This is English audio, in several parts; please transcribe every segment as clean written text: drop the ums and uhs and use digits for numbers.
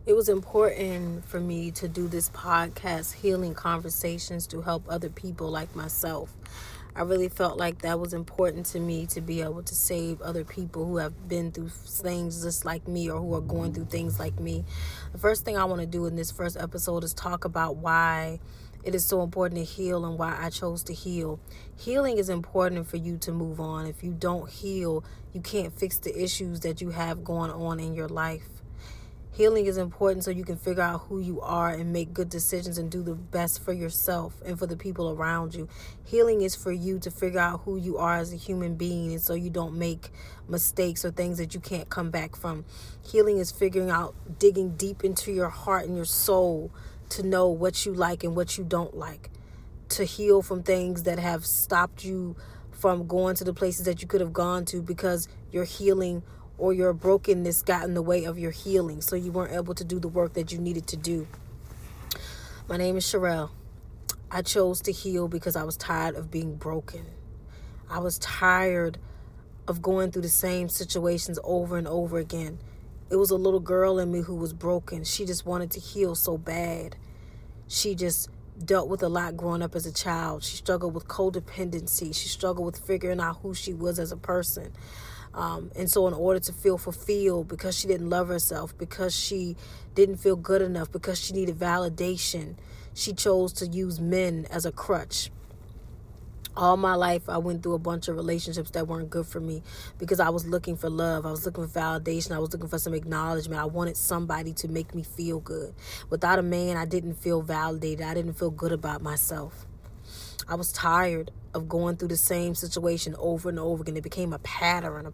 It was important for me to do this podcast, Healing Conversations, to help other people like myself. I really felt like that was important to me to be able to save other people who have been through things just like me or who are going through things like me. The first thing I want to do in this first episode is talk about why it is so important to heal and why I chose to heal. Healing is important for you to move on. If you don't heal, you can't fix the issues that you have going on in your life. Healing is important so you can figure out who you are and make good decisions and do the best for yourself and for the people around you. Healing is for you to figure out who you are as a human being, and so you don't make mistakes or things that you can't come back from. Healing is figuring out, digging deep into your heart and your soul to know what you like and what you don't like. To heal from things that have stopped you from going to the places that you could have gone to because you're healing or your brokenness got in the way of your healing, so you weren't able to do the work that you needed to do. My name is Sherelle. I chose to heal because I was tired of being broken. I was tired of going through the same situations over and over again. It was a little girl in me who was broken. She just wanted to heal so bad. She just dealt with a lot growing up as a child. She struggled with codependency. She struggled with figuring out who she was as a person. And so in order to feel fulfilled, because she didn't love herself, because she didn't feel good enough, because she needed validation, she chose to use men as a crutch. All my life, I went through a bunch of relationships that weren't good for me because I was looking for love. I was looking for validation. I was looking for some acknowledgement. I wanted somebody to make me feel good. Without a man, I didn't feel validated. I didn't feel good about myself. I was tired of going through the same situation over and over again. It became a pattern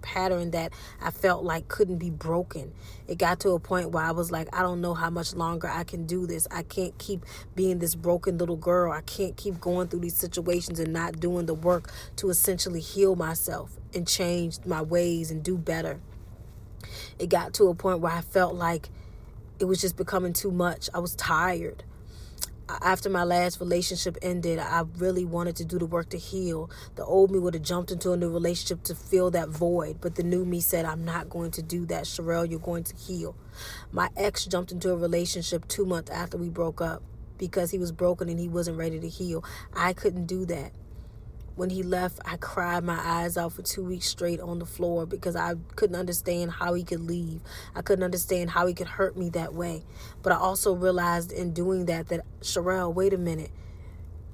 that I felt like couldn't be broken. It got to a point where I was like, I don't know how much longer I can do this. I can't keep being this broken little girl. I can't keep going through these situations and not doing the work to essentially heal myself and change my ways and do better. It got to a point where I felt like it was just becoming too much. I was tired. After my last relationship ended, I really wanted to do the work to heal. The old me would have jumped into a new relationship to fill that void, but the new me said, I'm not going to do that, Sherelle, you're going to heal. My ex jumped into a relationship 2 months after we broke up because he was broken and he wasn't ready to heal. I couldn't do that. When he left, I cried my eyes out for 2 weeks straight on the floor because I couldn't understand how he could leave. I couldn't understand how he could hurt me that way. But I also realized in doing that Sherelle, wait a minute.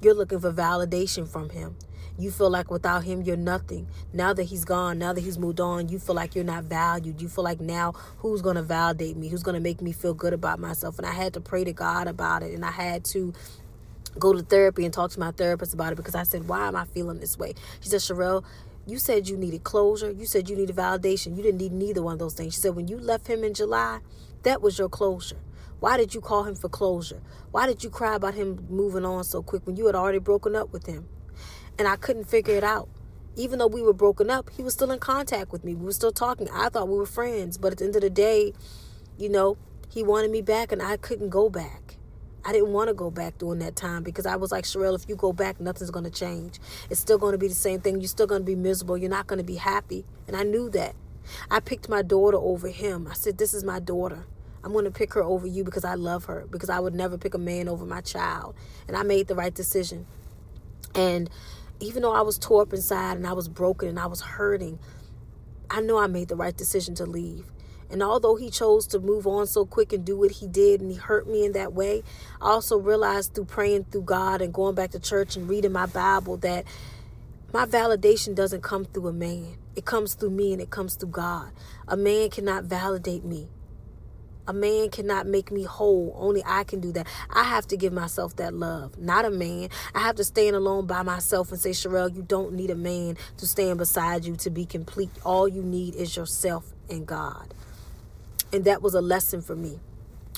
You're looking for validation from him. You feel like without him, you're nothing. Now that he's gone, now that he's moved on, you feel like you're not valued. You feel like now who's going to validate me? Who's going to make me feel good about myself? And I had to pray to God about it. And I had to go to therapy and talk to my therapist about it because I said, why am I feeling this way? She said, Sherelle, you said you needed closure. You said you needed validation. You didn't need neither one of those things. She said, when you left him in July, that was your closure. Why did you call him for closure? Why did you cry about him moving on so quick when you had already broken up with him? And I couldn't figure it out. Even though we were broken up, he was still in contact with me. We were still talking. I thought we were friends. But at the end of the day, he wanted me back and I couldn't go back. I didn't want to go back during that time because I was like, Sherelle, if you go back, nothing's going to change. It's still going to be the same thing. You're still going to be miserable. You're not going to be happy. And I knew that. I picked my daughter over him. I said, this is my daughter. I'm going to pick her over you because I love her, because I would never pick a man over my child. And I made the right decision. And even though I was tore up inside and I was broken and I was hurting, I know I made the right decision to leave. And although he chose to move on so quick and do what he did and he hurt me in that way, I also realized through praying through God and going back to church and reading my Bible that my validation doesn't come through a man. It comes through me and it comes through God. A man cannot validate me. A man cannot make me whole. Only I can do that. I have to give myself that love, not a man. I have to stand alone by myself and say, Sherelle, you don't need a man to stand beside you to be complete. All you need is yourself and God. And that was a lesson for me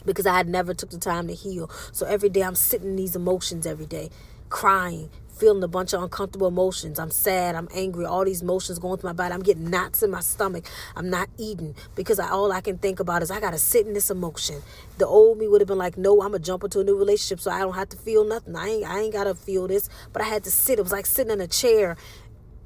because I had never took the time to heal. So every day I'm sitting in these emotions every day, crying, feeling a bunch of uncomfortable emotions. I'm sad, I'm angry, all these emotions going through my body. I'm getting knots in my stomach. I'm not eating because all I can think about is I got to sit in this emotion. The old me would have been like, no, I'm going to jump into a new relationship so I don't have to feel nothing. I ain't got to feel this, but I had to sit. It was like sitting in a chair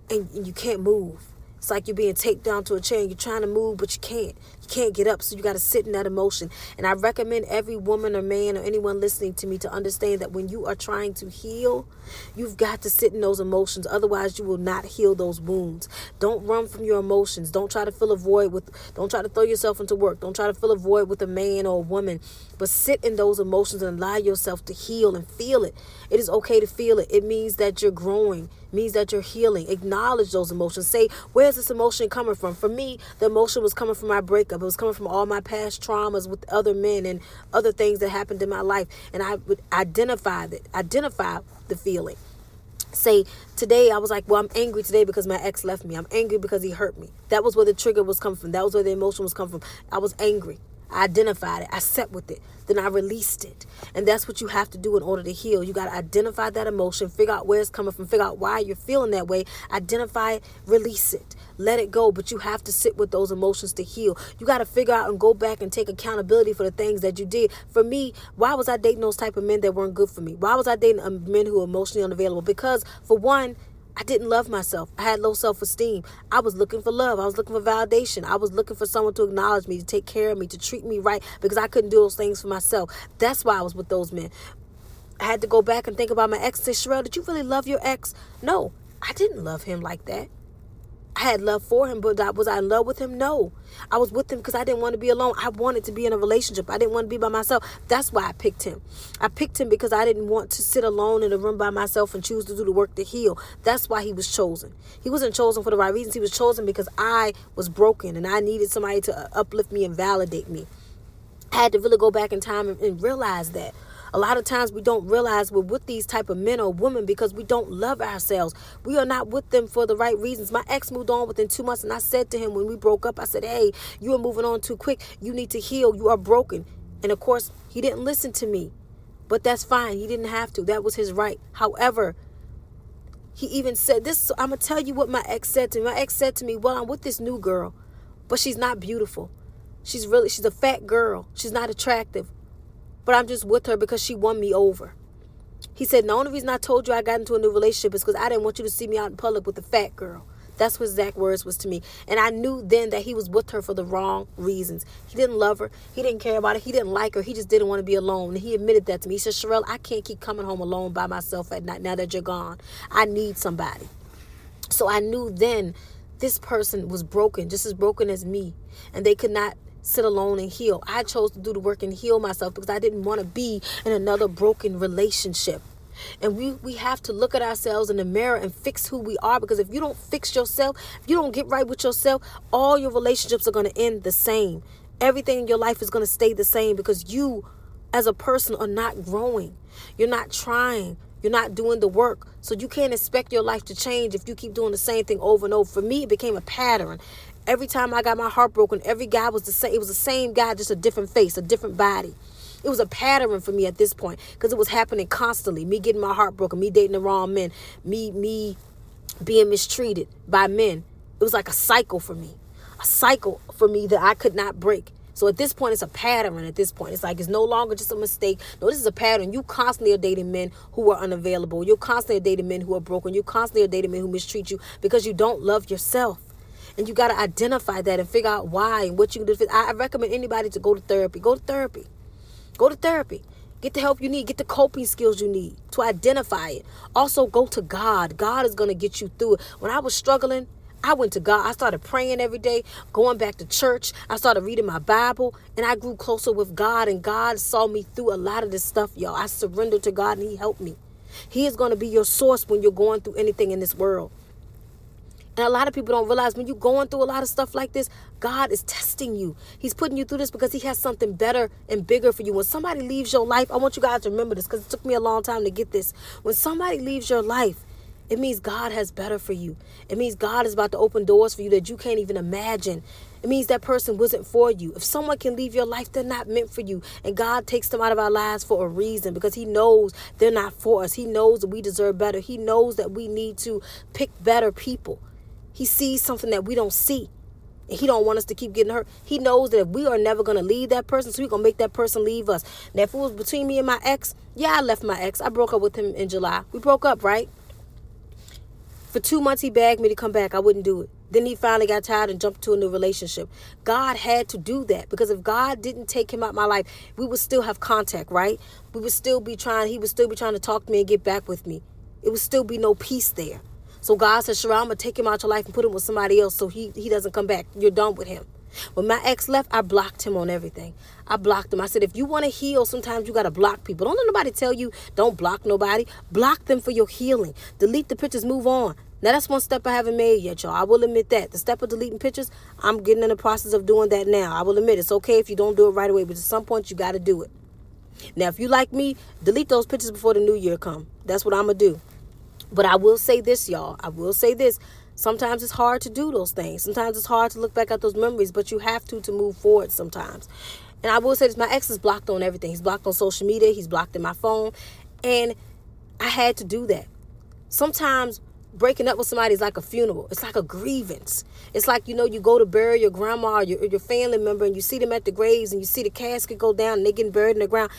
and you can't move. It's like you're being taped down to a chair and you're trying to move, but you can't. You can't get up. So you got to sit in that emotion. And I recommend every woman or man or anyone listening to me to understand that when you are trying to heal, you've got to sit in those emotions. Otherwise, you will not heal those wounds. Don't run from your emotions. Don't try to fill a void don't try to throw yourself into work. Don't try to fill a void with a man or a woman. But sit in those emotions and allow yourself to heal and feel it. It is okay to feel it. It means that you're growing. It means that you're healing. Acknowledge those emotions. Say, where's this emotion coming from? For me, the emotion was coming from my breakup. It was coming from all my past traumas with other men and other things that happened in my life. And I would identify the feeling. Say, today I was like, well, I'm angry today because my ex left me. I'm angry because he hurt me. That was where the trigger was coming from. That was where the emotion was coming from. I was angry. I identified it. I sat with it. Then I released it. And that's what you have to do in order to heal. You got to identify that emotion, figure out where it's coming from, figure out why you're feeling that way, identify it, release it, let it go. But you have to sit with those emotions to heal. You got to figure out and go back and take accountability for the things that you did. For me, why was I dating those type of men that weren't good for me? Why was I dating men who were emotionally unavailable? Because for one, I didn't love myself. I had low self-esteem. I was looking for love. I was looking for validation. I was looking for someone to acknowledge me, to take care of me, to treat me right, because I couldn't do those things for myself. That's why I was with those men. I had to go back and think about my ex and say, Sherelle, did you really love your ex? No, I didn't love him like that. I had love for him, but was I in love with him? No. I was with him because I didn't want to be alone. I wanted to be in a relationship. I didn't want to be by myself. That's why I picked him. I picked him because I didn't want to sit alone in a room by myself and choose to do the work to heal. That's why he was chosen. He wasn't chosen for the right reasons. He was chosen because I was broken and I needed somebody to uplift me and validate me. I had to really go back in time and realize that. A lot of times we don't realize we're with these type of men or women because we don't love ourselves. We are not with them for the right reasons. My ex moved on within 2 months, and I said to him when we broke up, I said, hey, you are moving on too quick. You need to heal. You are broken. And of course, he didn't listen to me. But that's fine. He didn't have to. That was his right. However, he even said this. So I'm going to tell you what my ex said to me. My ex said to me, well, I'm with this new girl, but she's not beautiful. She's a fat girl. She's not attractive. But I'm just with her because she won me over. He said, the only reason I told you I got into a new relationship is because I didn't want you to see me out in public with a fat girl. That's what his exact words was to me. And I knew then that he was with her for the wrong reasons. He didn't love her. He didn't care about her. He didn't like her. He just didn't want to be alone. And he admitted that to me. He said, Sherelle, I can't keep coming home alone by myself at night now that you're gone. I need somebody. So I knew then this person was broken, just as broken as me. And they could not sit alone and heal. I chose to do the work and heal myself because I didn't want to be in another broken relationship. And we have to look at ourselves in the mirror and fix who we are, because if you don't fix yourself, if you don't get right with yourself, all your relationships are going to end the same. Everything in your life is going to stay the same because you as a person are not growing. You're not trying. You're not doing the work. So you can't expect your life to change if you keep doing the same thing over and over. For me, it became a pattern. Every time I got my heart broken, every guy was the same. It was the same guy, just a different face, a different body. It was a pattern for me at this point because it was happening constantly. Me getting my heart broken, me dating the wrong men, me being mistreated by men. It was like a cycle for me that I could not break. So at this point, it's a pattern. At this point, it's like it's no longer just a mistake. No, this is a pattern. You constantly are dating men who are unavailable. You're constantly dating men who are broken. You constantly are dating men who mistreat you because you don't love yourself. And you got to identify that and figure out why and what you can do. I recommend anybody to go to therapy. Go to therapy. Go to therapy. Get the help you need. Get the coping skills you need to identify it. Also, go to God. God is going to get you through it. When I was struggling, I went to God. I started praying every day, going back to church. I started reading my Bible, and I grew closer with God, and God saw me through a lot of this stuff, y'all. I surrendered to God, and He helped me. He is going to be your source when you're going through anything in this world. And a lot of people don't realize when you're going through a lot of stuff like this, God is testing you. He's putting you through this because He has something better and bigger for you. When somebody leaves your life, I want you guys to remember this because it took me a long time to get this. When somebody leaves your life, it means God has better for you. It means God is about to open doors for you that you can't even imagine. It means that person wasn't for you. If someone can leave your life, they're not meant for you. And God takes them out of our lives for a reason because He knows they're not for us. He knows that we deserve better. He knows that we need to pick better people. He sees something that we don't see. And He don't want us to keep getting hurt. He knows that we are never going to leave that person, so He's going to make that person leave us. Now, if it was between me and my ex, yeah, I left my ex. I broke up with him in July. We broke up, right? For 2 months, he begged me to come back. I wouldn't do it. Then he finally got tired and jumped to a new relationship. God had to do that, because if God didn't take him out of my life, we would still have contact, right? He would still be trying to talk to me and get back with me. It would still be no peace there. So God said, Sherelle, I'm going to take him out your life and put him with somebody else so he doesn't come back. You're done with him. When my ex left, I blocked him on everything. I blocked him. I said, if you want to heal, sometimes you got to block people. Don't let nobody tell you don't block nobody. Block them for your healing. Delete the pictures, move on. Now, that's one step I haven't made yet, y'all. I will admit that. The step of deleting pictures, I'm getting in the process of doing that now. I will admit it's okay if you don't do it right away, but at some point, you got to do it. Now, if you like me, delete those pictures before the new year come. That's what I'm going to do. But I will say this, y'all. I will say this. Sometimes it's hard to do those things. Sometimes it's hard to look back at those memories, but you have to move forward sometimes. And I will say this, my ex is blocked on everything. He's blocked on social media. He's blocked in my phone. And I had to do that. Sometimes breaking up with somebody is like a funeral. It's like a grievance. It's like, you go to bury your grandma or your family member, and you see them at the graves, and you see the casket go down and they getting buried in the ground.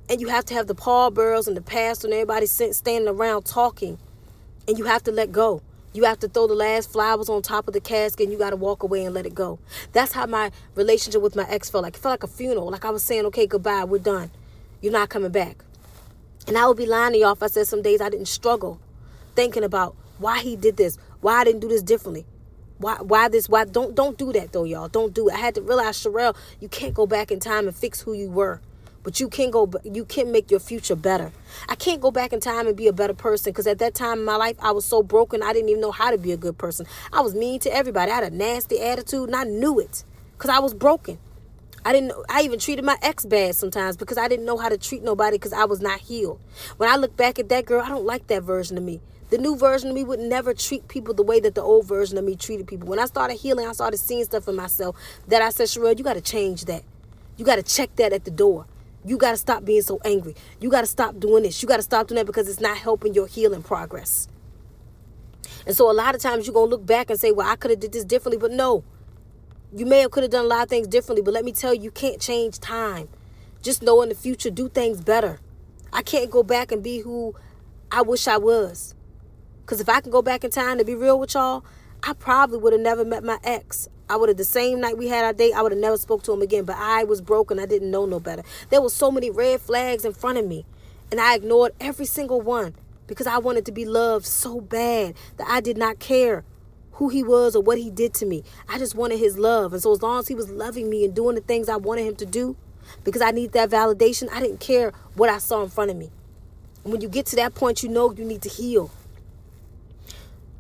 And you have to have the pallbearers and the pastor and everybody standing around talking. And you have to let go. You have to throw the last flowers on top of the casket, and you got to walk away and let it go. That's how my relationship with my ex felt like. It felt like a funeral. Like I was saying, okay, goodbye, we're done. You're not coming back. And I would be lying to y'all if I said some days I didn't struggle thinking about why he did this, why I didn't do this differently. Why this? Why don't do that though, y'all. Don't do it. I had to realize, Sherelle, you can't go back in time and fix who you were. But you can make your future better. I can't go back in time and be a better person, because at that time in my life, I was so broken, I didn't even know how to be a good person. I was mean to everybody. I had a nasty attitude, and I knew it because I was broken. I even treated my ex bad sometimes because I didn't know how to treat nobody because I was not healed. When I look back at that girl, I don't like that version of me. The new version of me would never treat people the way that the old version of me treated people. When I started healing, I started seeing stuff in myself that I said, Sherelle, you got to change that. You got to check that at the door. You got to stop being so angry. You got to stop doing this. You got to stop doing that because it's not helping your healing progress. And so a lot of times you're going to look back and say, well, I could have did this differently. But no, you could have done a lot of things differently. But let me tell you, you can't change time. Just know in the future, do things better. I can't go back and be who I wish I was. Because if I can go back in time, to be real with y'all, I probably would have never met my ex. I would have, the same night we had our date, I would have never spoke to him again. But I was broken. I didn't know no better. There were so many red flags in front of me. And I ignored every single one because I wanted to be loved so bad that I did not care who he was or what he did to me. I just wanted his love. And so as long as he was loving me and doing the things I wanted him to do, because I need that validation, I didn't care what I saw in front of me. And when you get to that point, you know you need to heal.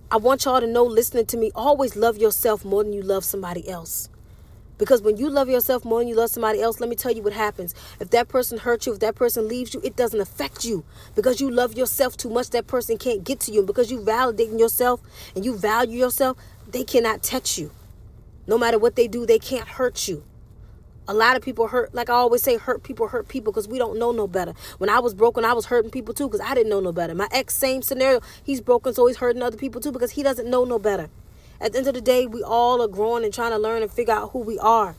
I want y'all to know, listening to me, always love yourself more than you love somebody else. Because when you love yourself more than you love somebody else, let me tell you what happens. If that person hurts you, if that person leaves you, it doesn't affect you. Because you love yourself too much, that person can't get to you. And because you validating yourself and you value yourself, they cannot touch you. No matter what they do, they can't hurt you. A lot of people hurt, like I always say, hurt people because we don't know no better. When I was broken, I was hurting people too because I didn't know no better. My ex, same scenario. He's broken, so he's hurting other people too because he doesn't know no better. At the end of the day, we all are growing and trying to learn and figure out who we are.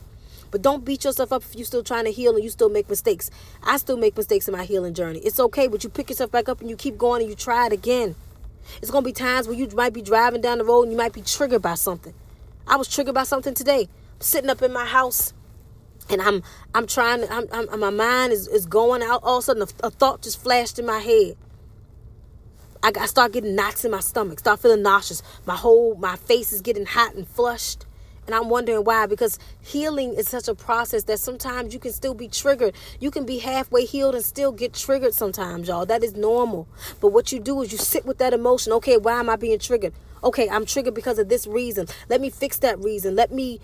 But don't beat yourself up if you're still trying to heal and you still make mistakes. I still make mistakes in my healing journey. It's okay, but you pick yourself back up and you keep going and you try it again. It's going to be times where you might be driving down the road and you might be triggered by something. I was triggered by something today. I'm sitting up in my house. And I'm trying to, my mind is going out. All of a sudden, a thought just flashed in my head. I start getting knots in my stomach, start feeling nauseous. My face is getting hot and flushed. And I'm wondering why, because healing is such a process that sometimes you can still be triggered. You can be halfway healed and still get triggered sometimes, y'all. That is normal. But what you do is you sit with that emotion. Okay, why am I being triggered? Okay, I'm triggered because of this reason. Let me fix that reason. Let me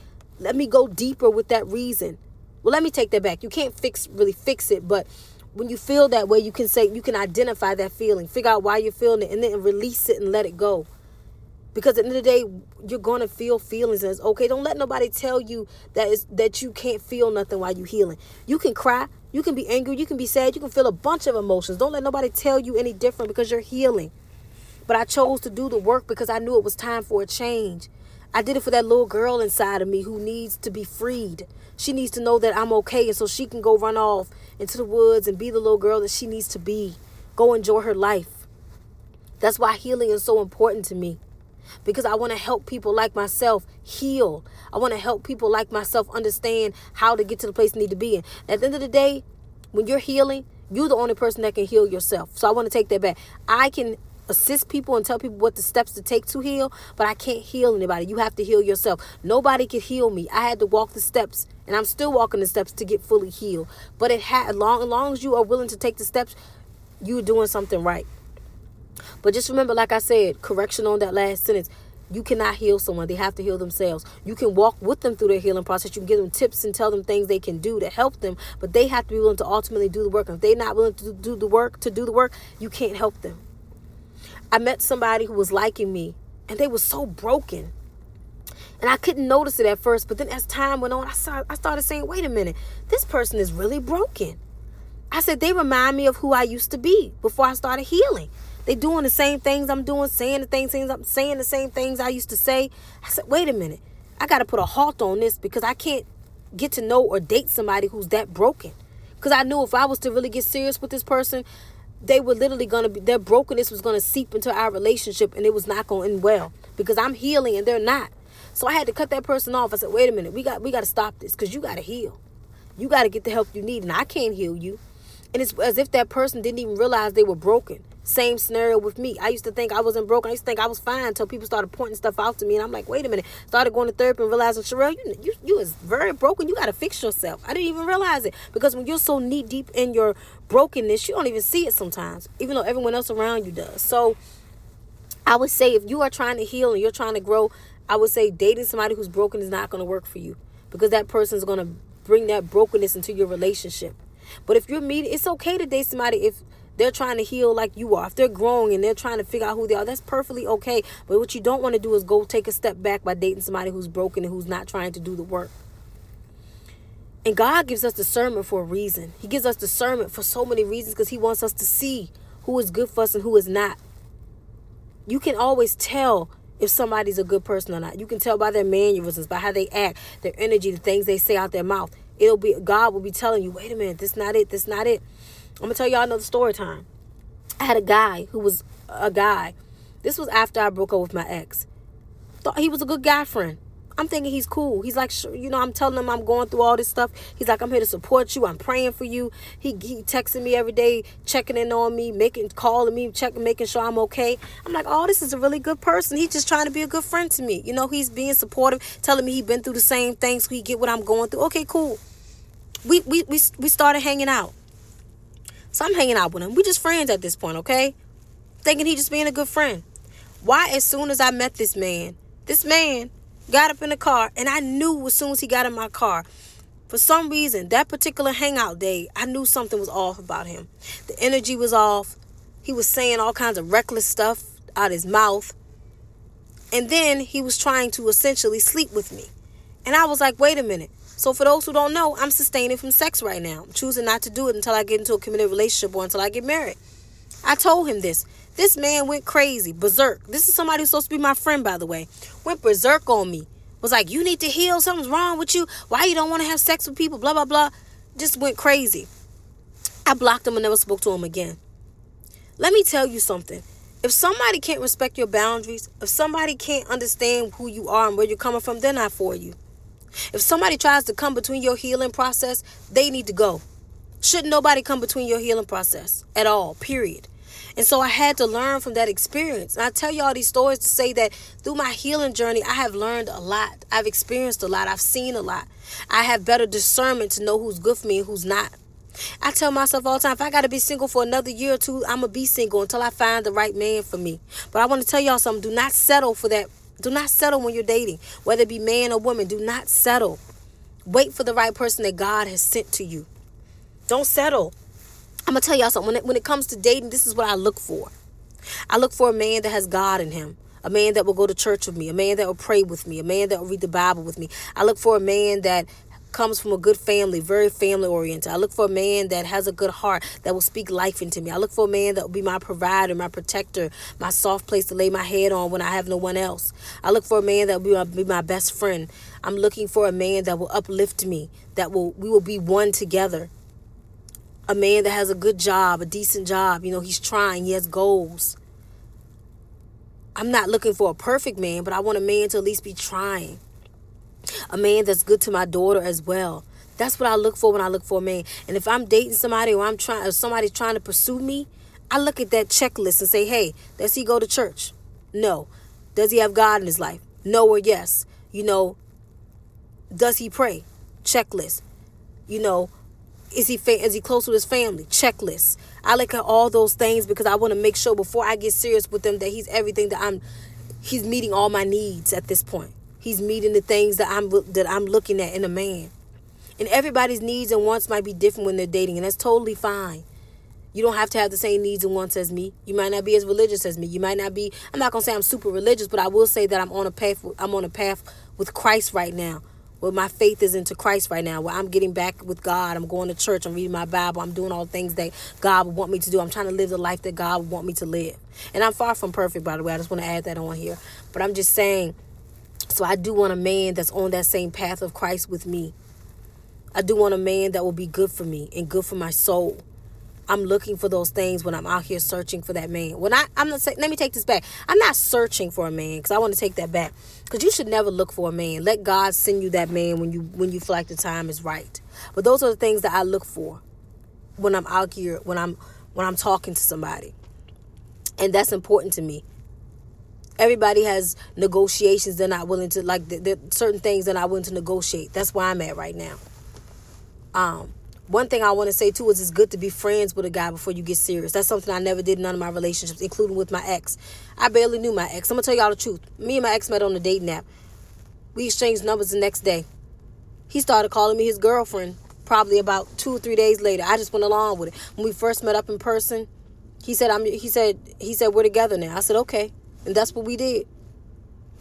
go deeper with that reason. Well, let me take that back. You can't really fix it, but when you feel that way, you can identify that feeling, figure out why you're feeling it, and then release it and let it go. Because at the end of the day, you're going to feel feelings, and it's okay. Don't let nobody tell you that you can't feel nothing while you're healing. You can cry, you can be angry, you can be sad, you can feel a bunch of emotions. Don't let nobody tell you any different because you're healing. But I chose to do the work because I knew it was time for a change. I did it for that little girl inside of me who needs to be freed. She needs to know that I'm okay, and so she can go run off into the woods and be the little girl that she needs to be. Go enjoy her life. That's why healing is so important to me. because I want to help people like myself heal. I want to help people like myself understand how to get to the place they need to be in. At the end of the day, when you're healing, you're the only person that can heal yourself. So I want to take that back. I can assist people and tell people what the steps to take to heal, but I can't heal anybody. You have to heal yourself. Nobody could heal me. I had to walk the steps, and I'm still walking the steps to get fully healed. But as long as you are willing to take the steps, you're doing something right. But just remember, like I said, correction on that last sentence. You cannot heal someone. They have to heal themselves. You can walk with them through their healing process. You can give them tips and tell them things they can do to help them, but they have to be willing to ultimately do the work. If they're not willing to do the work, you can't help them. I met somebody who was liking me, and they were so broken. And I couldn't notice it at first, but then as time went on, I started saying, wait a minute, this person is really broken. I said, they remind me of who I used to be before I started healing. They doing the same things I'm doing, saying the same things I used to say. I said, wait a minute, I got to put a halt on this, because I can't get to know or date somebody who's that broken. Because I knew if I was to really get serious with this person, they were literally their brokenness was going to seep into our relationship, and it was not going to end well, because I'm healing and they're not. So I had to cut that person off. I said, wait a minute, we got to stop this, because you got to heal. You got to get the help you need, and I can't heal you. And it's as if that person didn't even realize they were broken. Same scenario with me. I used to think I wasn't broken. I used to think I was fine until people started pointing stuff out to me. And I'm like, wait a minute. Started going to therapy and realizing, Sherelle, you is very broken. You got to fix yourself. I didn't even realize it. Because when you're so knee deep in your brokenness, you don't even see it sometimes, even though everyone else around you does. So I would say, if you are trying to heal and you're trying to grow, I would say dating somebody who's broken is not going to work for you, because that person is going to bring that brokenness into your relationship. But if you're meeting, it's okay to date somebody if they're trying to heal like you are. If they're growing and they're trying to figure out who they are, that's perfectly okay. But what you don't want to do is go take a step back by dating somebody who's broken and who's not trying to do the work. And God gives us discernment for a reason. He gives us discernment for so many reasons, because he wants us to see who is good for us and who is not. You can always tell if somebody's a good person or not. You can tell by their mannerisms, by how they act, their energy, the things they say out their mouth. God will be telling you, wait a minute, this not it. I'm going to tell y'all another story time. I had a guy who was a guy. This was after I broke up with my ex. Thought he was a good guy friend. I'm thinking he's cool. He's like, I'm telling him I'm going through all this stuff. He's like, I'm here to support you. I'm praying for you. He texting me every day, checking in on me, calling me, making sure I'm okay. I'm like, oh, this is a really good person. He's just trying to be a good friend to me. He's being supportive, telling me he's been through the same things, so he get what I'm going through. Okay, cool. We started hanging out. So I'm hanging out with him. We just friends at this point, okay? Thinking he just being a good friend. Why, as soon as I met this man got up in the car, and I knew as soon as he got in my car, for some reason, that particular hangout day, I knew something was off about him. The energy was off. He was saying all kinds of reckless stuff out his mouth. And then he was trying to essentially sleep with me. And I was like, wait a minute. So for those who don't know, I'm sustaining from sex right now. I'm choosing not to do it until I get into a committed relationship or until I get married. I told him this. This man went crazy, berserk. This is somebody who's supposed to be my friend, by the way. Went berserk on me. Was like, you need to heal. Something's wrong with you. Why you don't want to have sex with people? Blah, blah, blah. Just went crazy. I blocked him and never spoke to him again. Let me tell you something. If somebody can't respect your boundaries, if somebody can't understand who you are and where you're coming from, they're not for you. If somebody tries to come between your healing process, they need to go. Shouldn't nobody come between your healing process at all, period. And so I had to learn from that experience. And I tell you all these stories to say that through my healing journey, I have learned a lot. I've experienced a lot. I've seen a lot. I have better discernment to know who's good for me and who's not. I tell myself all the time, if I got to be single for another year or two, I'm going to be single until I find the right man for me. But I want to tell y'all something. Do not settle for that. Do not settle when you're dating, whether it be man or woman. Do not settle. Wait for the right person that God has sent to you. Don't settle. I'm going to tell y'all something. When it comes to dating, this is what I look for. I look for a man that has God in him. A man that will go to church with me. A man that will pray with me. A man that will read the Bible with me. I look for a man that comes from a good family, very family oriented. I look for a man that has a good heart, that will speak life into me. I look for a man that will be my provider, my protector, my soft place to lay my head on when I have no one else. I look for a man that will be my best friend. I'm looking for a man that will uplift me, we will be one together. A man that has a good job, a decent job. He's trying, he has goals. I'm not looking for a perfect man, but I want a man to at least be trying. A man that's good to my daughter as well. That's what I look for when I look for a man. And if I'm dating somebody or somebody's trying to pursue me, I look at that checklist and say, hey, does he go to church? No. Does he have God in his life? No or yes. Does he pray? Checklist. Is he close with his family? Checklist. I look at all those things because I want to make sure before I get serious with him that he's everything he's meeting all my needs at this point. He's meeting the things that I'm looking at in a man. And everybody's needs and wants might be different when they're dating, and that's totally fine. You don't have to have the same needs and wants as me. You might not be as religious as me. You might not be, I'm not going to say I'm super religious, but I will say that I'm on a path with Christ right now. Where my faith is into Christ right now. Where I'm getting back with God. I'm going to church. I'm reading my Bible. I'm doing all the things that God would want me to do. I'm trying to live the life that God would want me to live. And I'm far from perfect, by the way. I just want to add that on here. But I'm just saying, so I do want a man that's on that same path of Christ with me. I do want a man that will be good for me and good for my soul. I'm looking for those things when I'm out here searching for that man. I'm not saying, let me take this back. I'm not searching for a man, because I want to take that back. Because you should never look for a man. Let God send you that man when you feel like the time is right. But those are the things that I look for when I'm out here, when I'm talking to somebody. And that's important to me. Everybody has negotiations they're not willing to, there certain things they're not willing to negotiate. That's where I'm at right now. One thing I want to say too is it's good to be friends with a guy before you get serious. That's something I never did in none of my relationships, including with my ex. I barely knew my ex. I'm going to tell y'all the truth. Me and my ex met on a dating app. We exchanged numbers the next day. He started calling me his girlfriend probably about 2 or 3 days later. I just went along with it. When we first met up in person, he said we're together now. I said okay. And that's what we did.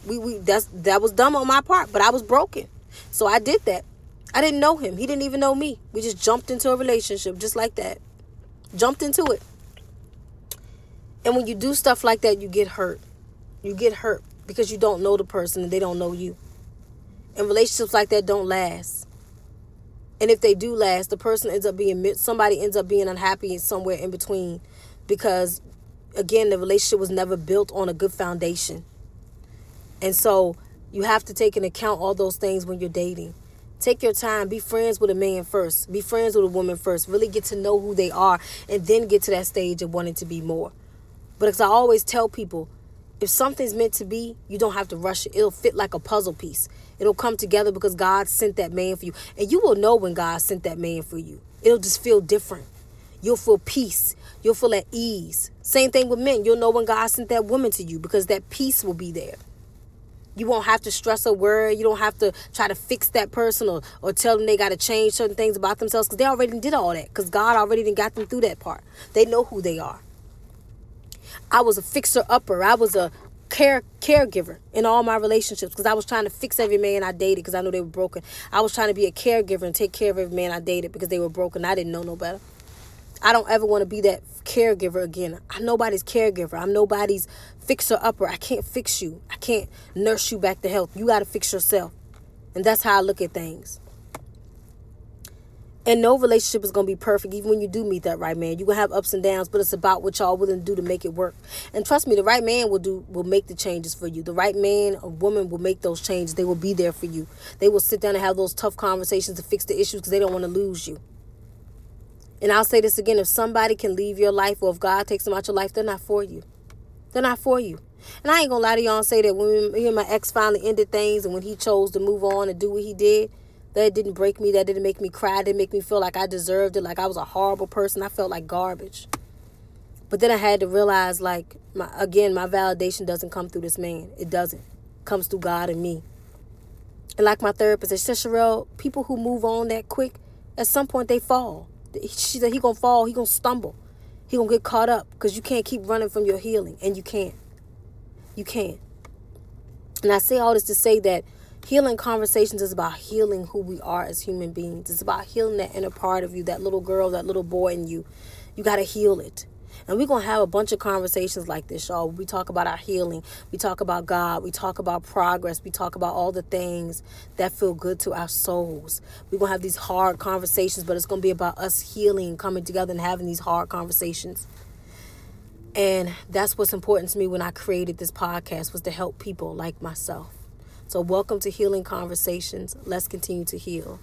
That was dumb on my part, but I was broken. So I did that. I didn't know him. He didn't even know me. We just jumped into a relationship just like that. Jumped into it. And when you do stuff like that, you get hurt. You get hurt because you don't know the person and they don't know you. And relationships like that don't last. And if they do last, somebody ends up being unhappy somewhere in between, because again, the relationship was never built on a good foundation. And so you have to take into account all those things when you're dating. Take your time. Be friends with a man first. Be friends with a woman first. Really get to know who they are, and then get to that stage of wanting to be more. But as I always tell people, if something's meant to be, you don't have to rush it. It'll fit like a puzzle piece. It'll come together because God sent that man for you. And you will know when God sent that man for you. It'll just feel different. You'll feel peace. You'll feel at ease. Same thing with men. You'll know when God sent that woman to you, because that peace will be there. You won't have to stress or worry. You don't have to try to fix that person or tell them they got to change certain things about themselves, because they already did all that, because God already got them through that part. They know who they are. I was a fixer-upper. I was a caregiver in all my relationships, because I was trying to fix every man I dated because I knew they were broken. I was trying to be a caregiver and take care of every man I dated because they were broken. I didn't know no better. I don't ever want to be that caregiver again. I'm nobody's caregiver. I'm nobody's fixer-upper. I can't fix you. I can't nurse you back to health. You got to fix yourself. And that's how I look at things. And no relationship is going to be perfect, even when you do meet that right man. You're going to have ups and downs, but it's about what y'all willing to do to make it work. And trust me, the right man will make the changes for you. The right man or woman will make those changes. They will be there for you. They will sit down and have those tough conversations to fix the issues, because they don't want to lose you. And I'll say this again, if somebody can leave your life, or if God takes them out your life, they're not for you. They're not for you. And I ain't going to lie to y'all and say that when me and my ex finally ended things, and when he chose to move on and do what he did, that didn't break me. That didn't make me cry. It didn't make me feel like I deserved it, like I was a horrible person. I felt like garbage. But then I had to realize, my validation doesn't come through this man. It doesn't. It comes through God and me. And like my therapist said, Sherelle, people who move on that quick, at some point they fall. She said he going to fall. He going to stumble. He going to get caught up, because you can't keep running from your healing. And you can't. You can't. And I say all this to say that healing conversations is about healing who we are as human beings. It's about healing that inner part of you, that little girl, that little boy in you. You got to heal it. And we're going to have a bunch of conversations like this, y'all. We talk about our healing. We talk about God. We talk about progress. We talk about all the things that feel good to our souls. We're going to have these hard conversations, but it's going to be about us healing, coming together and having these hard conversations. And that's what's important to me when I created this podcast, was to help people like myself. So welcome to Healing Conversations. Let's continue to heal.